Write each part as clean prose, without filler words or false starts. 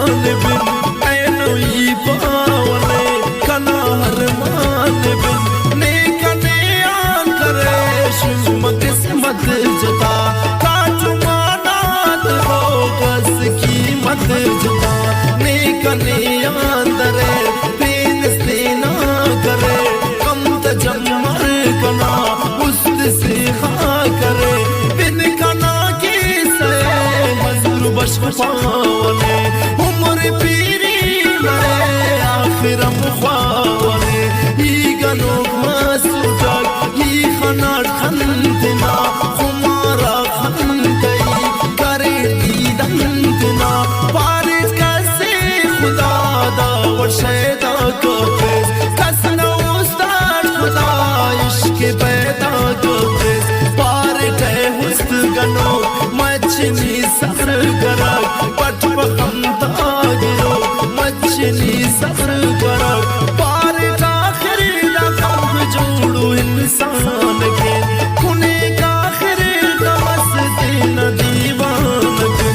मान बिन ऐनो ही पावले कना हरमान बिन ने कने आन करे शुम किस्मत जता काटू मानात हो कस कीमत जता ने कने आन दरे पेन से ना करे कम तजम्मर कना उस्त से खा करे बिन कना की से मजर बश पावले उम्र पीरी मरे आखिरम ख्वावले ही गनो मसूटक ही खनाट खंतना खुमारा खंतई करे दीदंतना पारिज कैसे खुदा दा व शैदा को पेश कसना उस्ताद खुदा इश्क पैदा को पेश पार गए हुस्त गनो मचनी सफर करक पट पकम तागिरो मचनी सफर करक पार का खरीदा कम जोड़ू इंसान के खुने का खरीदा मस्ती न दीवान के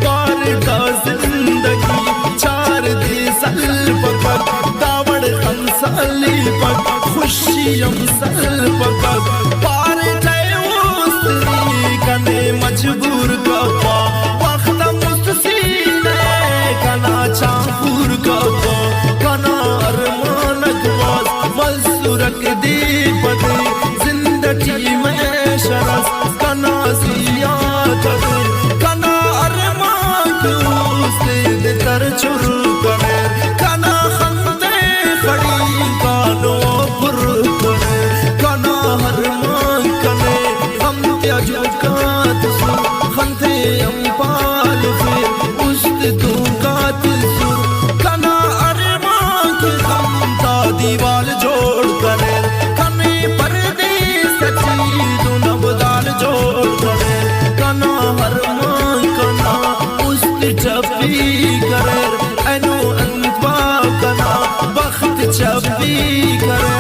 पार का जिंदगी चार दी सल पकक दावड़ हम सली पक खुशी हम सल पकक पार गए उस्तरी कने मजबूर कपा वक्त मुस्तसीने कना चाहूर कपा कना अरमानक बाज मलसुरक दी पदे जिंदगी में शरस कना सियात कना अरमान से दितर चुर करे कना खंदे खड़ी कानो पुर करे कना हरमान कने हम त्याजो कात सु खंदे हम पाल फिर उस्त तू कात सु कना अरमान के हम ता दीवाल जोड़ करे कने पर्दे सची तू नबदाल जोड़ करे कना हरमान कना उस्त चपी करे ऐनो अनपा कना बख्त चपी करे